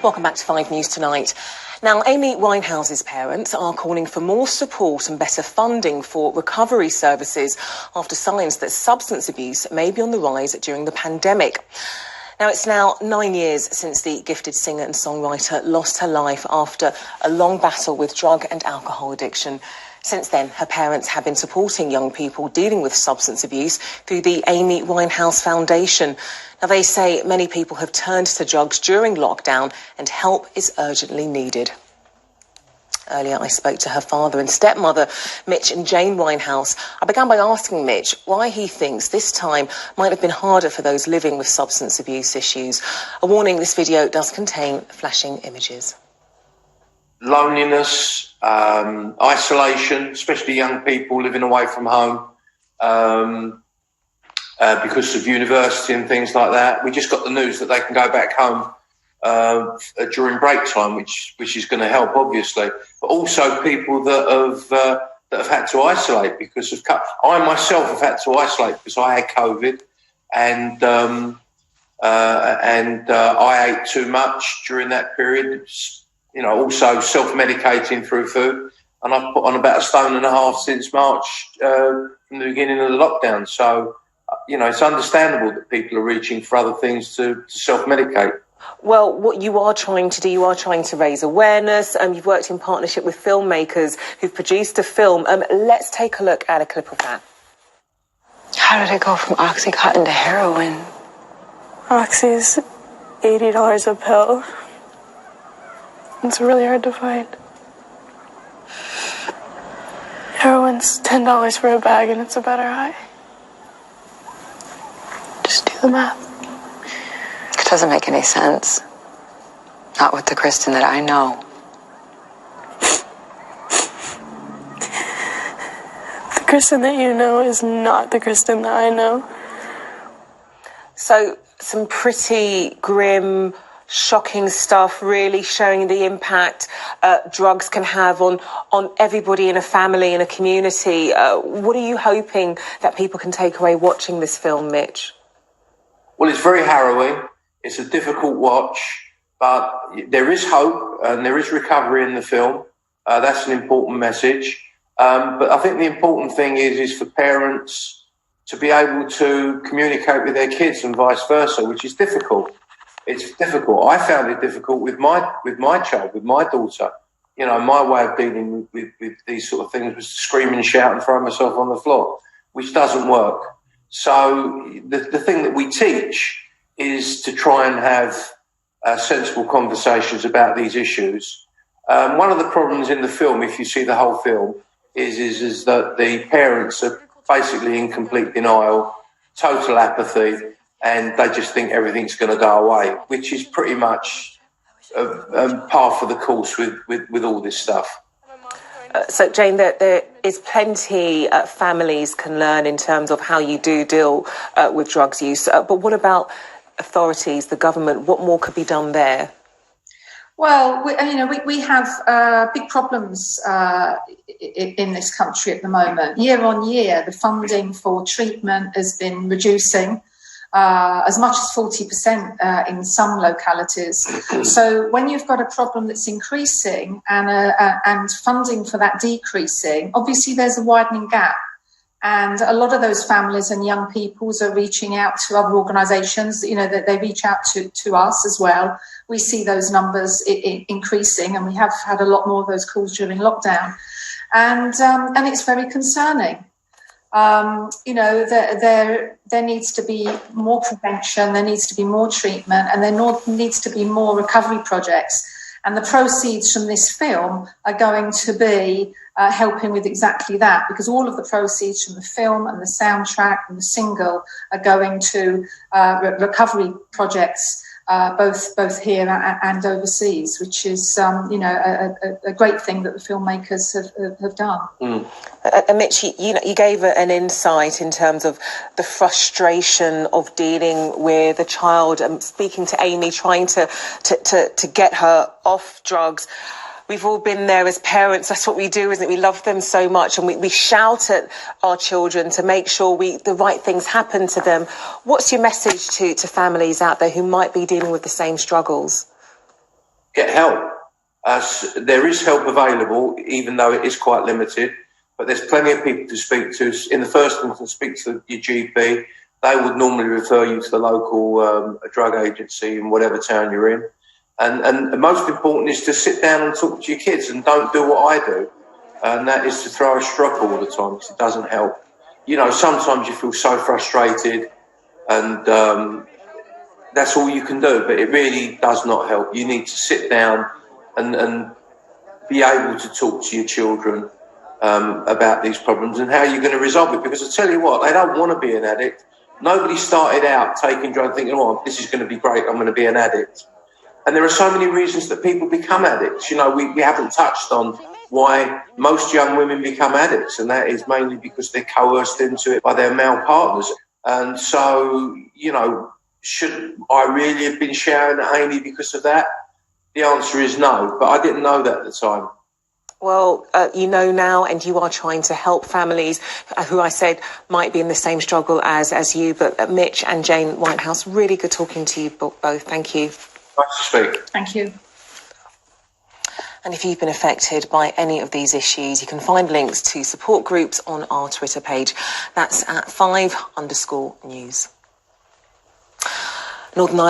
Welcome back to 5 News Tonight. Now, Amy Winehouse's parents are calling for more support and better funding for recovery services after signs that substance abuse may be on the rise during the pandemic. Now, it's now 9 years since the gifted singer and songwriter lost her life after a long battle with drug and alcohol addiction. Since then, her parents have been supporting young people dealing with substance abuse through the Amy Winehouse Foundation. Now, they say many people have turned to drugs during lockdown and help is urgently needed. Earlier, I spoke to her father and stepmother, Mitch and Jane Winehouse. I began by asking Mitch why he thinks this time might have been harder for those living with substance abuse issues. A warning, this video does contain flashing images. Loneliness, isolation, especially young people living away from home because of university and things like that. We just got the news that they can go back home during break time, which is going to help, obviously. But also people that have had to isolate because of I myself have had to isolate because I had COVID and I ate too much during that period. You know, also self-medicating through food. And I've put on about 1.5 stone since March from the beginning of the lockdown. So, you know, it's understandable that people are reaching for other things to self-medicate. Well, what you are trying to do, you are trying to raise awareness. You've worked in partnership with filmmakers who've produced a film. Let's take a look at a clip of that. How did it go from Oxycontin to heroin? Oxy's $80 a pill. It's really hard to find. Heroin's $10 for a bag and it's a better high. Just do the math. It doesn't make any sense. Not with the Kristen that I know. The Kristen that you know is not the Kristen that I know. So, some pretty grim, shocking stuff, really showing the impact drugs can have on everybody in a family, in a community. What are you hoping that people can take away watching this film, Mitch? Well, it's very harrowing. It's a difficult watch, but there is hope and there is recovery in the film. That's an important message. But I think the important thing is for parents to be able to communicate with their kids and vice versa, which is difficult. It's difficult. I found it difficult with my child, with my daughter. You know, my way of dealing with these sort of things was to scream and shout and throw myself on the floor, which doesn't work. So the thing that we teach is to try and have sensible conversations about these issues. One of the problems in the film, if you see the whole film, is that the parents are basically in complete denial, total apathy, and they just think everything's going to go away, which is pretty much par for the course with all this stuff. So, Jane, there is plenty families can learn in terms of how you do deal with drugs use. But what about authorities, the government? What more could be done there? Well, we have big problems in this country at the moment. Year on year, the funding for treatment has been reducing. As much as 40% in some localities. So when you've got a problem that's increasing and funding for that decreasing, obviously there's a widening gap. And a lot of those families and young peoples are reaching out to other organisations, you know, that they reach out to us as well. We see those numbers increasing, and we have had a lot more of those calls during lockdown. And it's very concerning. There needs to be more prevention, there needs to be more treatment, and there needs to be more recovery projects. And the proceeds from this film are going to be helping with exactly that, because all of the proceeds from the film and the soundtrack and the single are going to recovery projects, both here and overseas, which is, a great thing that the filmmakers have done. And Mitch, you gave an insight in terms of the frustration of dealing with a child and speaking to Amy, trying to get her off drugs. We've all been there as parents. That's what we do, isn't it? We love them so much, and we shout at our children to make sure the right things happen to them. What's your message to families out there who might be dealing with the same struggles? get help. There is help available, even though it is quite limited, but there's plenty of people to speak to. In the first instance, speak to your GP. They would normally refer you to the local drug agency in whatever town you're in. And most important is to sit down and talk to your kids, and don't do what I do, and that is to throw a strop all the time, because it doesn't help. You know, sometimes you feel so frustrated, and that's all you can do, but it really does not help. You need to sit down and be able to talk to your children about these problems and how you're going to resolve it, because I tell you what, they don't want to be an addict. Nobody started out taking drugs thinking, oh, this is going to be great, I'm going to be an addict. And there are so many reasons that people become addicts. You know, we haven't touched on why most young women become addicts, and that is mainly because they're coerced into it by their male partners. And so, you know, should I really have been shouting at Amy because of that? The answer is no, but I didn't know that at the time. Well, you know now, and you are trying to help families who I said might be in the same struggle as you. But Mitch and Jane Winehouse, really good talking to you both. Thank you. Nice to speak. Thank you. And if you've been affected by any of these issues, you can find links to support groups on our Twitter page. That's at 5_news. Northern Ireland